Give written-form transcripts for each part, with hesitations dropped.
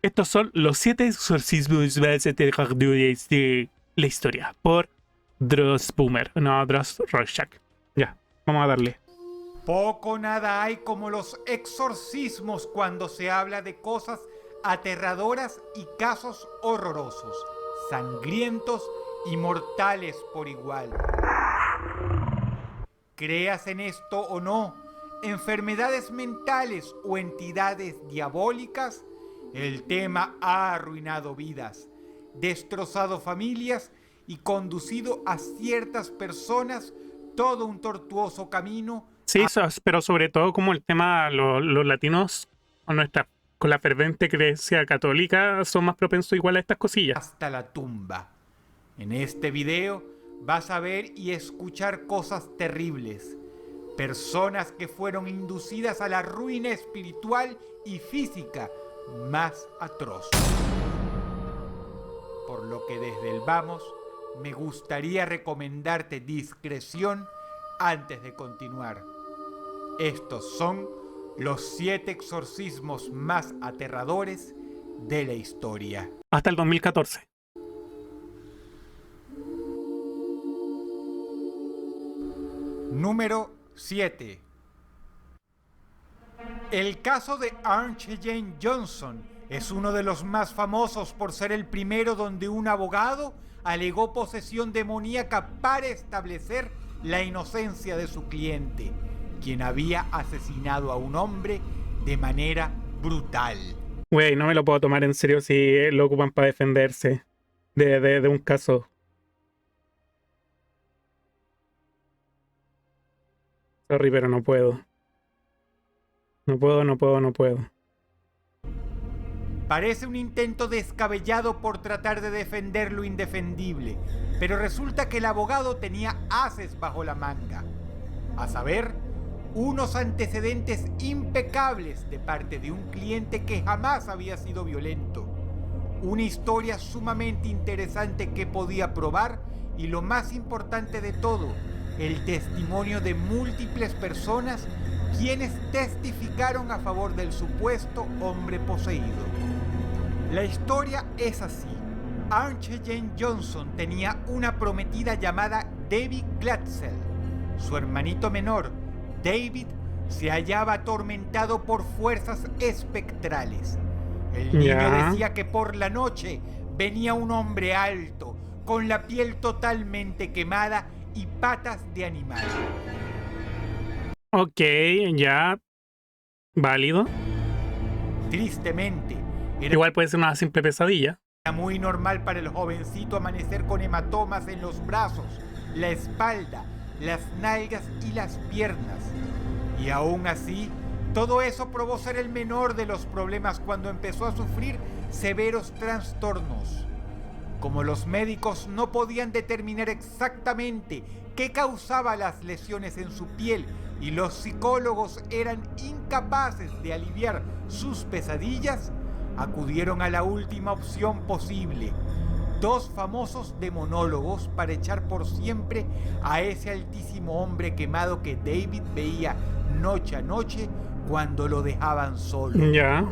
Estos son los 7 exorcismos más aterradores de la historia por Dross Boomer, no, Dross Rorschach. Ya, vamos a darle. Poco o nada hay como los exorcismos cuando se habla de cosas aterradoras y casos horrorosos, sangrientos y mortales por igual. Creas en esto o no, enfermedades mentales o entidades diabólicas, el tema ha arruinado vidas, destrozado familias y conducido a ciertas personas todo un tortuoso camino. Sí, pero sobre todo como el tema, los latinos con la fervente creencia católica son más propensos igual a estas cosillas. Hasta la tumba. En este video vas a ver y escuchar cosas terribles. Personas que fueron inducidas a la ruina espiritual y física más atroz. Por lo que desde el vamos, me gustaría recomendarte discreción antes de continuar. Estos son los 7 exorcismos más aterradores de la historia. Hasta el 2014. Número 7. El caso de Archie Jane Johnson es uno de los más famosos por ser el primero donde un abogado alegó posesión demoníaca para establecer la inocencia de su cliente, quien había asesinado a un hombre de manera brutal. Güey, no me lo puedo tomar en serio si lo ocupan para defenderse de un caso. Sorry, pero no puedo. No puedo. Parece un intento descabellado por tratar de defender lo indefendible, pero resulta que el abogado tenía ases bajo la manga. A saber, unos antecedentes impecables de parte de un cliente que jamás había sido violento. Una historia sumamente interesante que podía probar y lo más importante de todo, el testimonio de múltiples personas quienes testificaron a favor del supuesto hombre poseído. La historia es así. Archie Jane Johnson tenía una prometida llamada Debbie Glatzel. Su hermanito menor, David, se hallaba atormentado por fuerzas espectrales. El niño decía que por la noche venía un hombre alto, con la piel totalmente quemada y patas de animal. Ok, ya. Válido. Tristemente, igual puede ser una simple pesadilla. Era muy normal para el jovencito amanecer con hematomas en los brazos, la espalda, las nalgas y las piernas. Y aún así, todo eso probó ser el menor de los problemas cuando empezó a sufrir severos trastornos. Como los médicos no podían determinar exactamente qué causaba las lesiones en su piel y los psicólogos eran incapaces de aliviar sus pesadillas, acudieron a la última opción posible: 2 famosos demonólogos para echar por siempre a ese altísimo hombre quemado que David veía noche a noche cuando lo dejaban solo. Ya.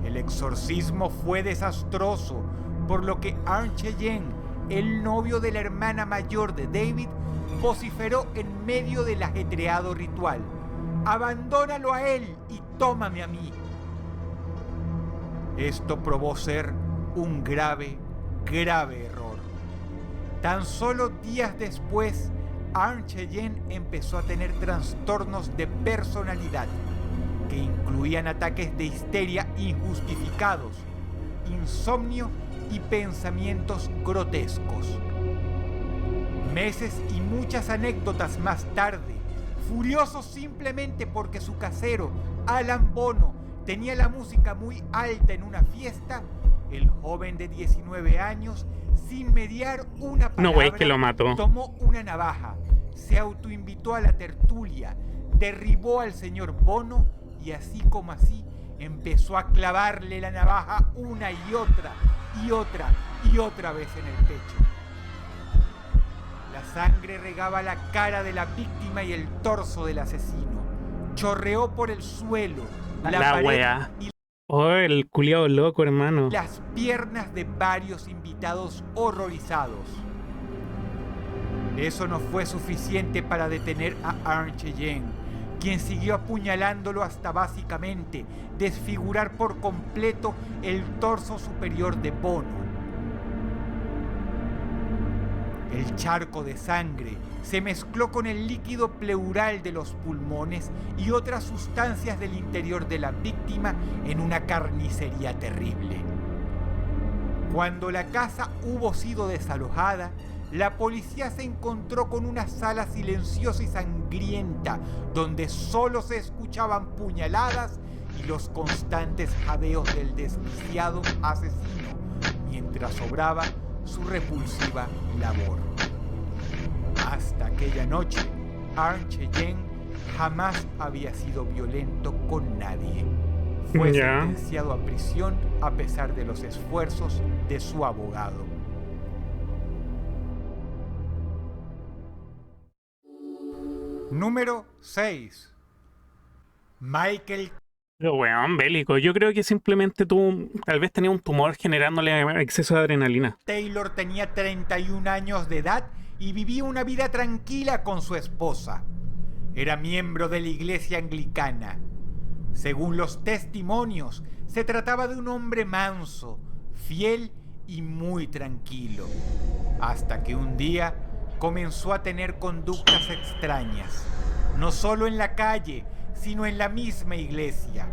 El exorcismo fue desastroso, por lo que Archie Jane, el novio de la hermana mayor de David, vociferó en medio del ajetreado ritual: «Abandónalo a él y tómame a mí». Esto probó ser un grave error. Tan solo días después, Archie Jane empezó a tener trastornos de personalidad, que incluían ataques de histeria injustificados, insomnio y pensamientos grotescos. Meses y muchas anécdotas más tarde, furioso simplemente porque su casero, Alan Bono, tenía la música muy alta en una fiesta, el joven de 19 años, sin mediar una palabra, No, güey, que lo mató. Tomó una navaja, se autoinvitó a la tertulia, derribó al señor Bono y así como así empezó a clavarle la navaja una y otra vez en el pecho. La sangre regaba la cara de la víctima y el torso del asesino. Chorreó por el suelo, la pared wea. y Oh, el culiao loco, hermano. las piernas de varios invitados horrorizados. Eso no fue suficiente para detener a Arn Cheyenne, quien siguió apuñalándolo hasta básicamente desfigurar por completo el torso superior de Bono. El charco de sangre se mezcló con el líquido pleural de los pulmones y otras sustancias del interior de la víctima en una carnicería terrible. Cuando la casa hubo sido desalojada, la policía se encontró con una sala silenciosa y sangrienta donde solo se escuchaban puñaladas y los constantes jadeos del desquiciado asesino mientras obraba su repulsiva labor. Hasta aquella noche, Arn Cheyenne jamás había sido violento con nadie. Fue sentenciado a prisión a pesar de los esfuerzos de su abogado. Número 6. Michael. Pero weón, bélico. Yo creo que simplemente tú tal vez tenía un tumor generándole exceso de adrenalina. Taylor tenía 31 años de edad y vivía una vida tranquila con su esposa. Era miembro de la iglesia anglicana. Según los testimonios, se trataba de un hombre manso, fiel y muy tranquilo. Hasta que un día comenzó a tener conductas extrañas, no solo en la calle, sino en la misma iglesia.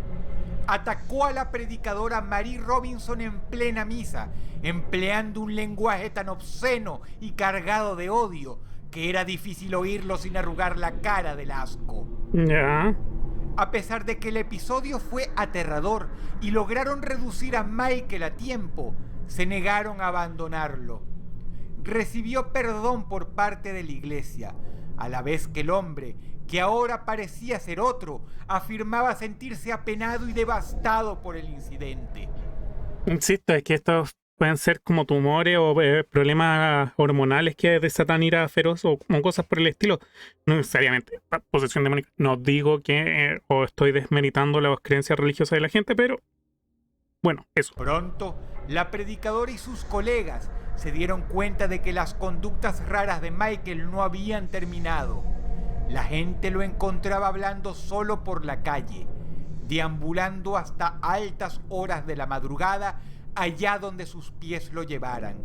Atacó a la predicadora Mary Robinson en plena misa, empleando un lenguaje tan obsceno y cargado de odio que era difícil oírlo sin arrugar la cara del asco. A pesar de que el episodio fue aterrador y lograron reducir a Michael a tiempo, se negaron a abandonarlo. Recibió perdón por parte de la iglesia, a la vez que el hombre, que ahora parecía ser otro, afirmaba sentirse apenado y devastado por el incidente. Insisto, es que estos pueden ser como tumores o problemas hormonales que desatan ira feroz o como cosas por el estilo. No necesariamente posesión demoníaca. No digo que o estoy desmeritando las creencias religiosas de la gente, pero bueno, eso. Pronto, la predicadora y sus colegas se dieron cuenta de que las conductas raras de Michael no habían terminado. La gente lo encontraba hablando solo por la calle, deambulando hasta altas horas de la madrugada allá donde sus pies lo llevaran,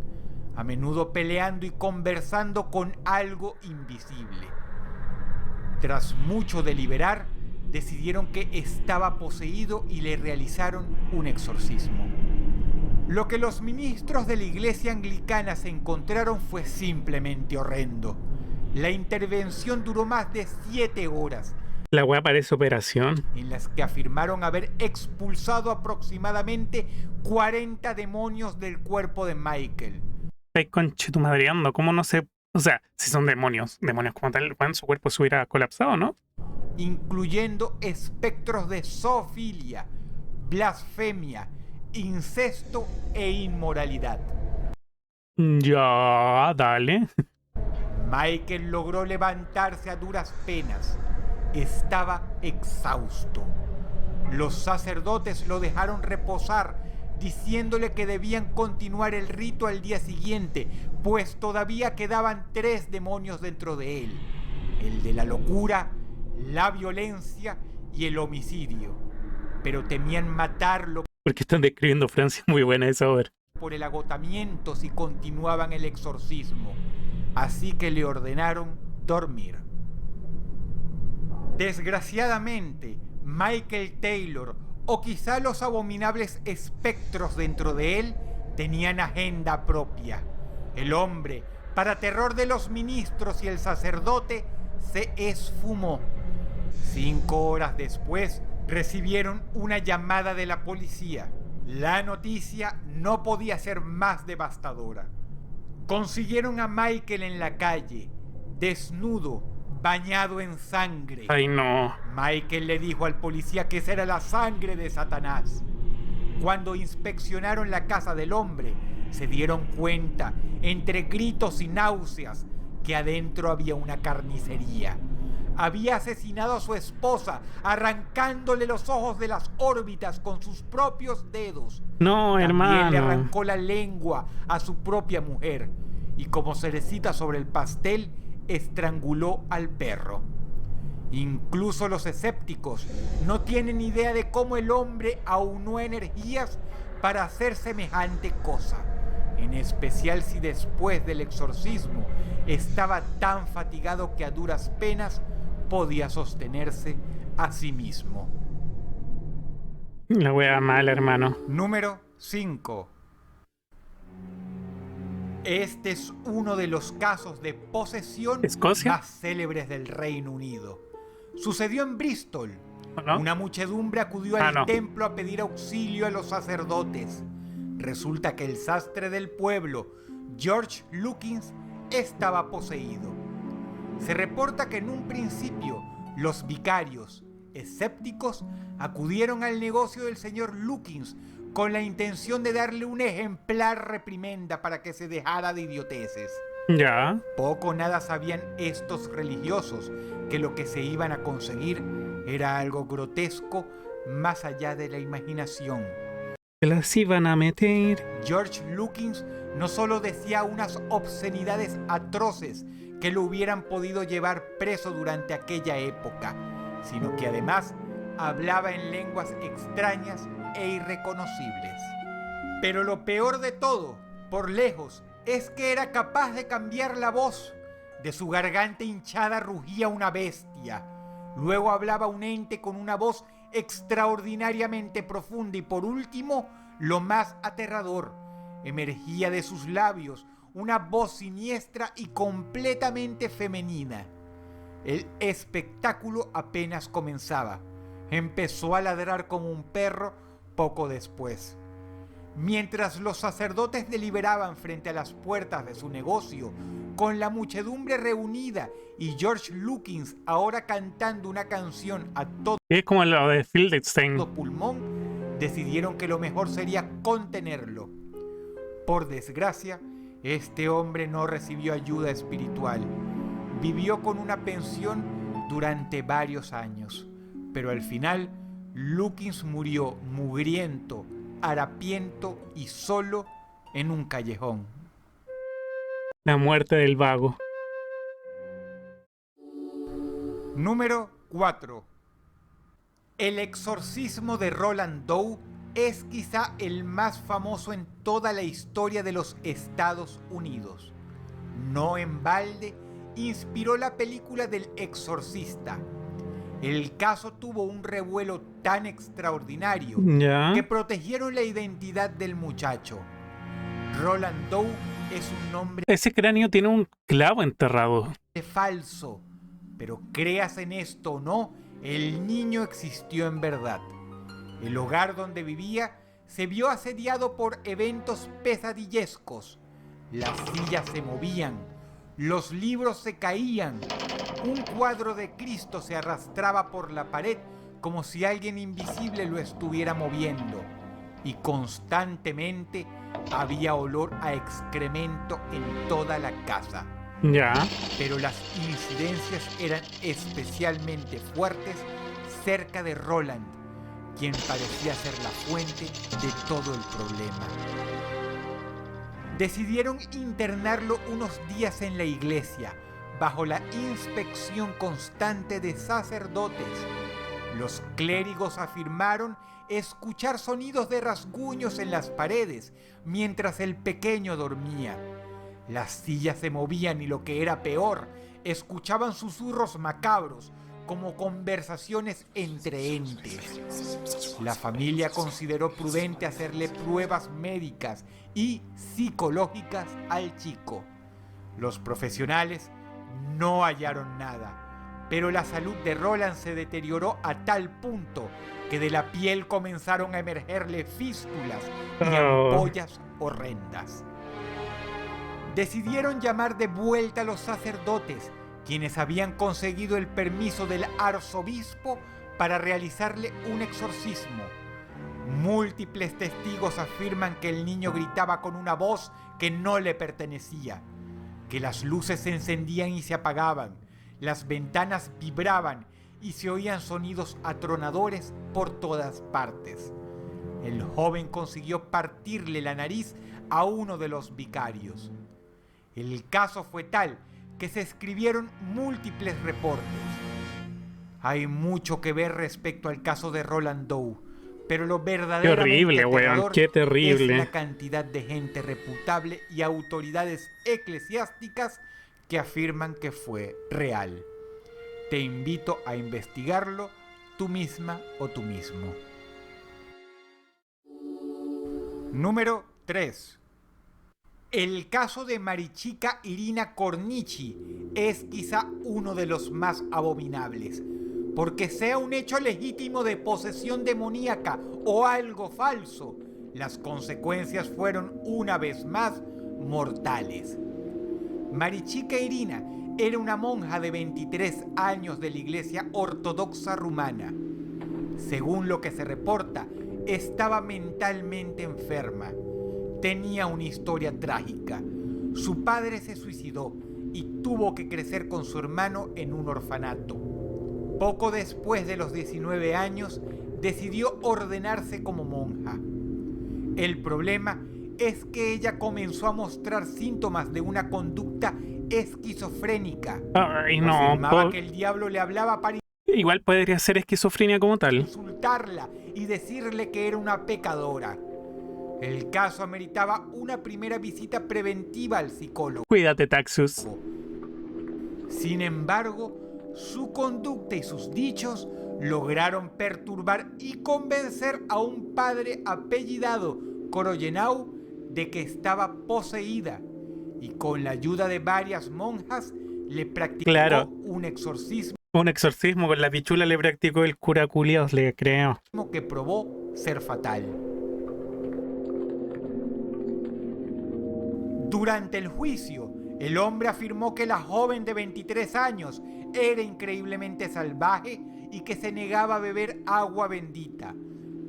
a menudo peleando y conversando con algo invisible. Tras mucho deliberar, decidieron que estaba poseído y le realizaron un exorcismo. Lo que los ministros de la iglesia anglicana se encontraron fue simplemente horrendo. La intervención duró más de 7 horas. La weá parece operación. En las que afirmaron haber expulsado aproximadamente 40 demonios del cuerpo de Michael. Ay, conchetumadreando, ¿cómo no sé? O sea, si son demonios como tal, su cuerpo se hubiera colapsado, ¿no? Incluyendo espectros de zoofilia, blasfemia, incesto e inmoralidad. Ya, dale. Michael logró levantarse a duras penas. Estaba exhausto. Los sacerdotes lo dejaron reposar, diciéndole que debían continuar el rito al día siguiente, pues todavía quedaban 3 demonios dentro de él: el de la locura, la violencia y el homicidio. Pero temían matarlo porque están describiendo Francia muy buena esa obra. Por el agotamiento si continuaban el exorcismo. Así que le ordenaron dormir. Desgraciadamente, Michael Taylor, o quizá los abominables espectros dentro de él, tenían agenda propia. El hombre, para terror de los ministros y el sacerdote, se esfumó. 5 horas después, recibieron una llamada de la policía. La noticia no podía ser más devastadora. Consiguieron a Michael en la calle, desnudo, bañado en sangre. Ay, no. Michael le dijo al policía que esa era la sangre de Satanás. Cuando inspeccionaron la casa del hombre, se dieron cuenta, entre gritos y náuseas, que adentro había una carnicería. Había asesinado a su esposa, arrancándole los ojos de las órbitas con sus propios dedos. No, También hermano. le arrancó la lengua a su propia mujer y, como cerecita sobre el pastel, estranguló al perro. Incluso los escépticos no tienen idea de cómo el hombre aunó energías para hacer semejante cosa, en especial si después del exorcismo estaba tan fatigado que a duras penas podía sostenerse a sí mismo. La wea mala, hermano. Número 5. Este es uno de los casos de posesión ¿Escocia? más célebres del Reino Unido. Sucedió en Bristol. ¿No? Una muchedumbre acudió al no. templo a pedir auxilio a los sacerdotes. Resulta que el sastre del pueblo, George Lukins, estaba poseído. Se reporta que en un principio los vicarios, escépticos, acudieron al negocio del señor Lukins con la intención de darle un ejemplar reprimenda para que se dejara de idioteces. Ya. Poco o nada sabían estos religiosos que lo que se iban a conseguir era algo grotesco más allá de la imaginación. Se las iban a meter. George Lukins no solo decía unas obscenidades atroces que lo hubieran podido llevar preso durante aquella época, sino que además hablaba en lenguas extrañas e irreconocibles. Pero lo peor de todo, por lejos, es que era capaz de cambiar la voz. De su garganta hinchada rugía una bestia. Luego hablaba un ente con una voz extraordinariamente profunda y, por último, lo más aterrador, emergía de sus labios una voz siniestra y completamente femenina. El espectáculo apenas comenzaba. Empezó a ladrar como un perro poco después. Mientras los sacerdotes deliberaban frente a las puertas de su negocio, con la muchedumbre reunida y George Lukins ahora cantando una canción a todo Es como lo de Fieldstein. pulmón, decidieron que lo mejor sería contenerlo. Por desgracia, este hombre no recibió ayuda espiritual. Vivió con una pensión durante varios años, pero al final Lukins murió mugriento, harapiento y solo en un callejón. La muerte del vago. Número 4. El exorcismo de Roland Doe es quizá el más famoso en toda la historia de los Estados Unidos. No en balde, inspiró la película del Exorcista. El caso tuvo un revuelo tan extraordinario Ya. que protegieron la identidad del muchacho. Roland Doe es un nombre Ese cráneo tiene un clavo enterrado. falso, pero creas en esto o no, el niño existió en verdad. El hogar donde vivía se vio asediado por eventos pesadillescos. Las sillas se movían, los libros se caían, un cuadro de Cristo se arrastraba por la pared como si alguien invisible lo estuviera moviendo, y constantemente había olor a excremento en toda la casa. Ya. Pero las incidencias eran especialmente fuertes cerca de Roland, quien parecía ser la fuente de todo el problema. Decidieron internarlo unos días en la iglesia, bajo la inspección constante de sacerdotes. Los clérigos afirmaron escuchar sonidos de rasguños en las paredes mientras el pequeño dormía. Las sillas se movían y, lo que era peor, escuchaban susurros macabros como conversaciones entre entes. La familia consideró prudente hacerle pruebas médicas y psicológicas al chico. Los profesionales no hallaron nada, pero la salud de Roland se deterioró a tal punto que de la piel comenzaron a emergerle fístulas y ampollas horrendas. Decidieron llamar de vuelta a los sacerdotes, quienes habían conseguido el permiso del arzobispo para realizarle un exorcismo. Múltiples testigos afirman que el niño gritaba con una voz que no le pertenecía, que las luces se encendían y se apagaban, Las ventanas vibraban y se oían sonidos atronadores por todas partes. El joven consiguió partirle la nariz a uno de los vicarios. El caso fue tal que se escribieron múltiples reportes. Hay mucho que ver respecto al caso de Roland Doe, pero lo verdaderamente horrible, weón, aterrador qué terrible. es la cantidad de gente reputable y autoridades eclesiásticas que afirman que fue real. Te invito a investigarlo tú misma o tú mismo. Número 3. El caso de Marichika Irina Cornici es quizá uno de los más abominables, porque sea un hecho legítimo de posesión demoníaca o algo falso, las consecuencias fueron una vez más mortales. Marichika Irina era una monja de 23 años de la Iglesia Ortodoxa Rumana. Según lo que se reporta, estaba mentalmente enferma. Tenía una historia trágica. Su padre se suicidó y tuvo que crecer con su hermano en un orfanato. Poco después de los 19 años, decidió ordenarse como monja. El problema es que ella comenzó a mostrar síntomas de una conducta esquizofrénica. Ay, no. Afirmaba que el diablo le hablaba para Igual podría ser esquizofrenia como tal. insultarla y decirle que era una pecadora. El caso ameritaba una primera visita preventiva al psicólogo. Cuídate, Taxus. Sin embargo, su conducta y sus dichos lograron perturbar y convencer a un padre apellidado Koroyenau de que estaba poseída, y con la ayuda de varias monjas le practicó un exorcismo. Un exorcismo con la pichula le practicó el cura culiaos, le creo. Que probó ser fatal. Durante el juicio, el hombre afirmó que la joven de 23 años era increíblemente salvaje y que se negaba a beber agua bendita,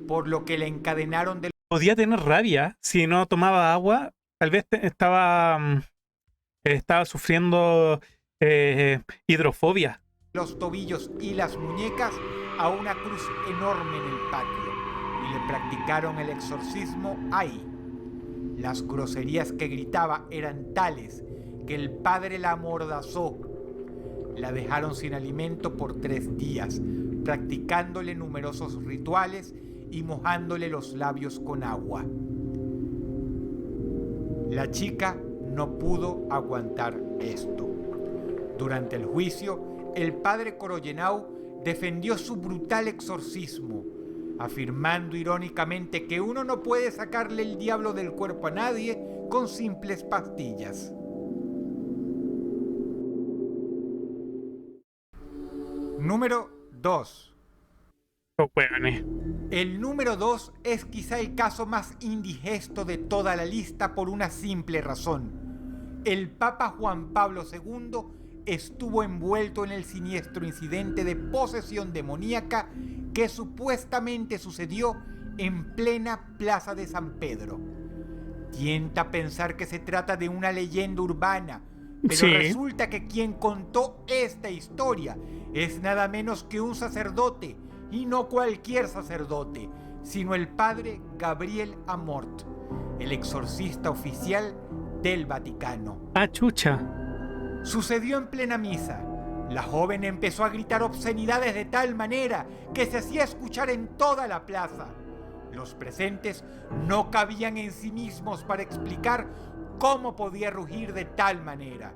por lo que le encadenaron de Podía tener rabia si no tomaba agua. Tal vez estaba sufriendo hidrofobia. los tobillos y las muñecas a una cruz enorme en el patio y le practicaron el exorcismo ahí. Las groserías que gritaba eran tales que el padre la amordazó. La dejaron sin alimento por 3 días, practicándole numerosos rituales y mojándole los labios con agua. La chica no pudo aguantar esto. Durante el juicio, el padre Koroyenau defendió su brutal exorcismo, afirmando irónicamente que uno no puede sacarle el diablo del cuerpo a nadie con simples pastillas. Número 2. Oh, hueones. El número 2 es quizá el caso más indigesto de toda la lista por una simple razón. El Papa Juan Pablo II estuvo envuelto en el siniestro incidente de posesión demoníaca que supuestamente sucedió en plena Plaza de San Pedro. Tienta a pensar que se trata de una leyenda urbana, pero Sí. resulta que quien contó esta historia es nada menos que un sacerdote, y no cualquier sacerdote, sino el padre Gabriel Amort, el exorcista oficial del Vaticano. Ah, chucha. Sucedió en plena misa. La joven empezó a gritar obscenidades de tal manera que se hacía escuchar en toda la plaza. Los presentes no cabían en sí mismos para explicar cómo podía rugir de tal manera.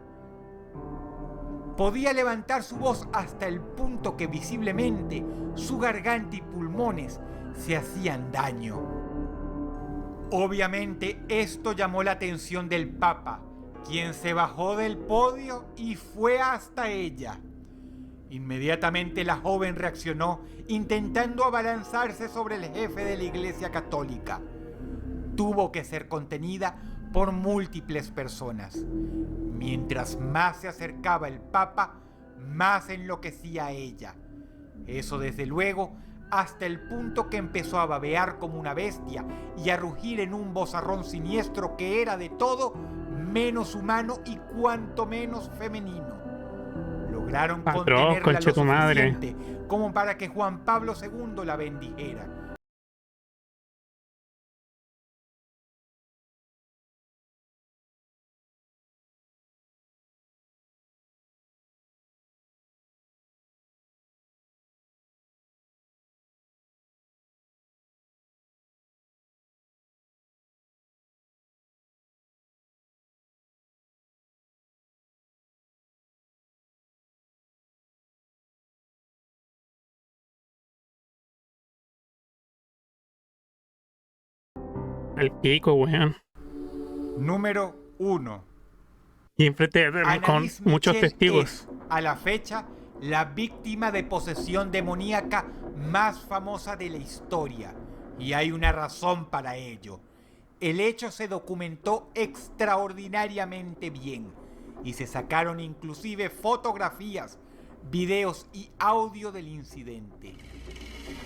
Podía levantar su voz hasta el punto que visiblemente su garganta y pulmones se hacían daño. Obviamente esto llamó la atención del Papa, quien se bajó del podio y fue hasta ella. Inmediatamente la joven reaccionó intentando abalanzarse sobre el jefe de la Iglesia Católica. Tuvo que ser contenida por múltiples personas. Mientras más se acercaba el Papa, más enloquecía ella. Eso desde luego hasta el punto que empezó a babear como una bestia y a rugir en un vozarrón siniestro que era de todo menos humano y cuanto menos femenino. lograron Atroz, contenerla lo conche tu madre. suficiente como para que Juan Pablo II la bendijera. Al pico, weón. Número 1. Y enfrente con Annalise muchos Michel testigos. es, a la fecha, la víctima de posesión demoníaca más famosa de la historia. Y hay una razón para ello. El hecho se documentó extraordinariamente bien y se sacaron inclusive fotografías, videos y audio del incidente.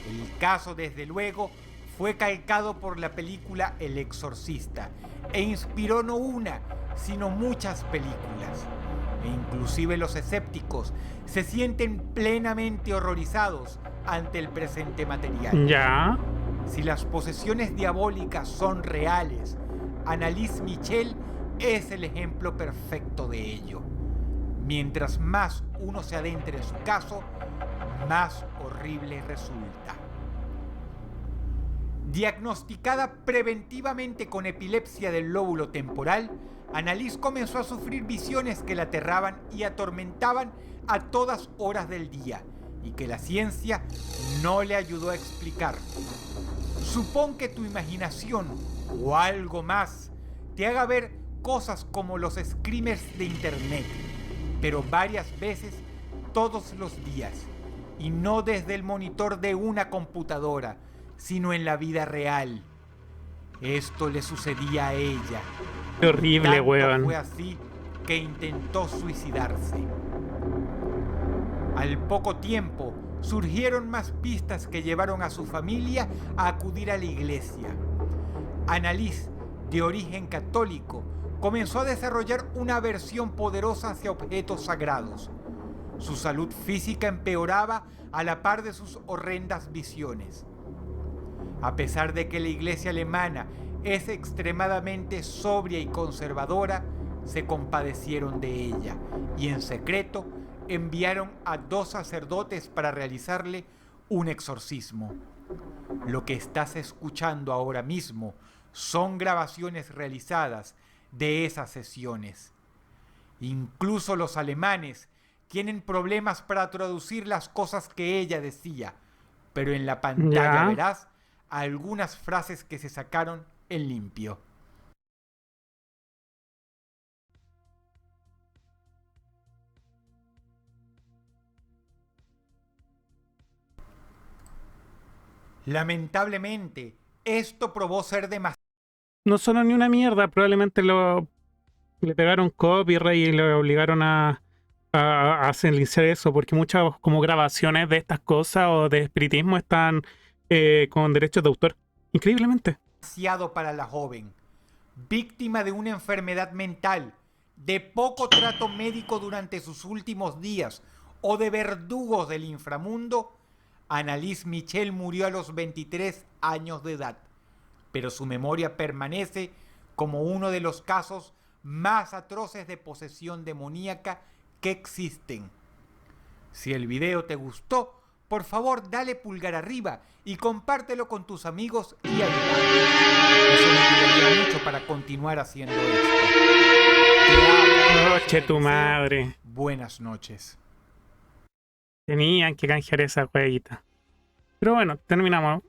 El caso, desde luego, fue calcado por la película El Exorcista e inspiró no una, sino muchas películas. E inclusive los escépticos se sienten plenamente horrorizados ante el presente material. Ya. Si las posesiones diabólicas son reales, Annalise Michel es el ejemplo perfecto de ello. Mientras más uno se adentre en su caso, más horrible resulta. Diagnosticada preventivamente con epilepsia del lóbulo temporal, Annalise comenzó a sufrir visiones que la aterraban y atormentaban a todas horas del día y que la ciencia no le ayudó a explicar. Supón que tu imaginación o algo más te haga ver cosas como los screamers de internet, pero varias veces todos los días, y no desde el monitor de una computadora, sino en la vida real. Esto le sucedía a ella. Qué horrible, Tanto weón. fue así que intentó suicidarse. Al poco tiempo, surgieron más pistas que llevaron a su familia a acudir a la iglesia. Annalise, de origen católico, comenzó a desarrollar una aversión poderosa hacia objetos sagrados. Su salud física empeoraba a la par de sus horrendas visiones. A pesar de que la iglesia alemana es extremadamente sobria y conservadora, se compadecieron de ella y en secreto enviaron a 2 sacerdotes para realizarle un exorcismo. Lo que estás escuchando ahora mismo son grabaciones realizadas de esas sesiones. Incluso los alemanes tienen problemas para traducir las cosas que ella decía, pero en la pantalla verás algunas frases que se sacaron en limpio. Lamentablemente, esto probó ser demasiado. No sonó ni una mierda, probablemente le pegaron copyright y le obligaron a silenciar eso, porque muchas como grabaciones de estas cosas o de espiritismo están con derechos de autor. Increíblemente. Para la joven, víctima de una enfermedad mental, de poco trato médico durante sus últimos días o de verdugos del inframundo, Annalise Michel murió a los 23 años de edad, pero su memoria permanece como uno de los casos más atroces de posesión demoníaca que existen. Si el video te gustó, por favor dale pulgar arriba y compártelo con tus amigos y allegados. Eso me ayudaría mucho para continuar haciendo esto. Noche tu madre. Buenas noches. Tenían que canjear esa jueguita. Pero bueno, terminamos.